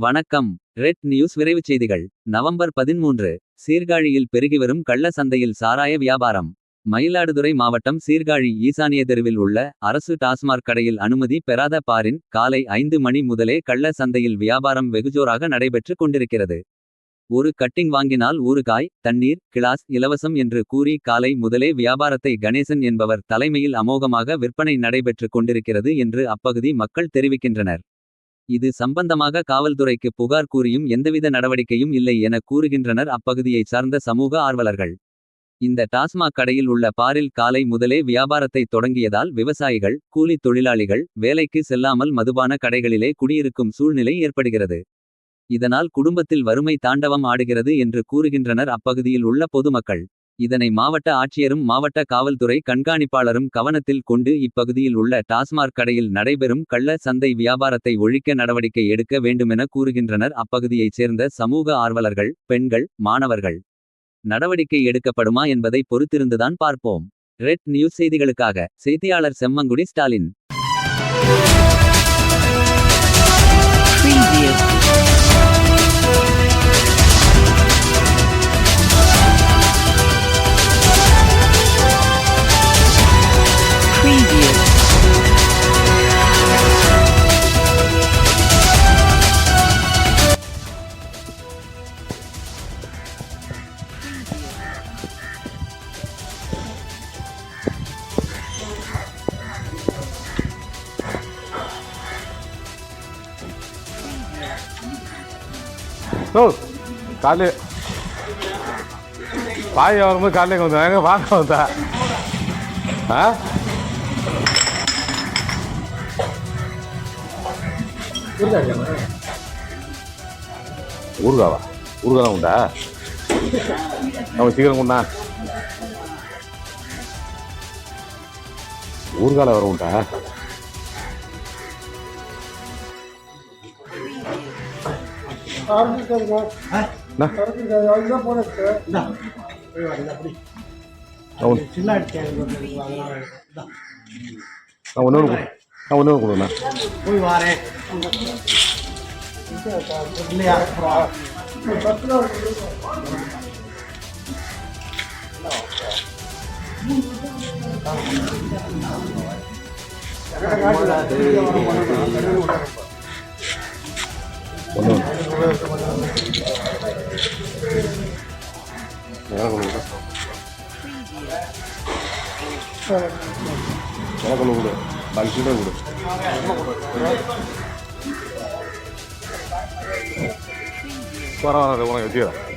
வணக்கம். Red news விரைவுச் செய்திகள். நவம்பர் 13. சீர்காழியில் பெருகிவரும் கள்ள சந்தையில் சாராய வியாபாரம். மயிலாடுதுறை மாவட்டம் சீர்காழி ஈசானிய தெருவில் உள்ள அரசு டாஸ்மாக் கடையில் அனுமதி பெறாத பாரின் காலை 5 மணி முதலே கள்ள சந்தையில் வியாபாரம் வெகுஜோராக நடைபெற்றுக் கொண்டிருக்கிறது. ஒரு கட்டிங் வாங்கினால் ஊறுகாய், தண்ணீர், கிளாஸ் இலவசம் என்று கூறி காலை முதலே வியாபாரத்தை கணேசன் என்பவர் தலைமையில் அமோகமாக விற்பனை நடைபெற்றுக் கொண்டிருக்கிறது என்று அப்பகுதி மக்கள் தெரிவிக்கின்றனர். இது சம்பந்தமாக காவல்துறைக்கு புகார் கூறியும் எந்தவித நடவடிக்கையும் இல்லை என கூறுகின்றனர் அப்பகுதியைச் சார்ந்த சமூக ஆர்வலர்கள். இந்த டாஸ்மாக் கடையில் உள்ள பாரில் காலை முதலே வியாபாரத்தை தொடங்கியதால் விவசாயிகள், கூலித் தொழிலாளிகள் வேலைக்கு செல்லாமல் மதுபான கடைகளிலே குடியிருக்கும் சூழ்நிலை ஏற்படுகிறது. இதனால் குடும்பத்தில் வறுமை தாண்டவம் ஆடுகிறது என்று கூறுகின்றனர் அப்பகுதியில் உள்ள பொதுமக்கள். இதனை மாவட்ட ஆட்சியரும் மாவட்ட காவல்துறை கண்காணிப்பாளரும் கவனத்தில் கொண்டு இப்பகுதியில் உள்ள டாஸ்மாக் கடையில் நடைபெறும் கள்ள சந்தை வியாபாரத்தை ஒழிக்க நடவடிக்கை எடுக்க வேண்டுமென கூறுகின்றனர் அப்பகுதியைச் சேர்ந்த சமூக ஆர்வலர்கள், பெண்கள், மாணவர்கள். நடவடிக்கை எடுக்கப்படுமா என்பதை பொறுத்திருந்துதான் பார்ப்போம். ரெட் நியூஸ் செய்திகளுக்காக செய்தியாளர் செம்மங்குடி ஸ்டாலின். காலையில் பாய் வரும்போது காலையில் வந்தேன் எங்கே வாங்க வந்தா ஊருகாவா ஊருகாலாம் உண்டா நம்ம சீக்கிரம் கொண்டா ஊர்கால வர உண்டா ஒன்று கொடுங்கண்ணா போய் வாரேன். கொடு பாக்கி கொடு வர உனக்கு வச்சுக்கிறேன்.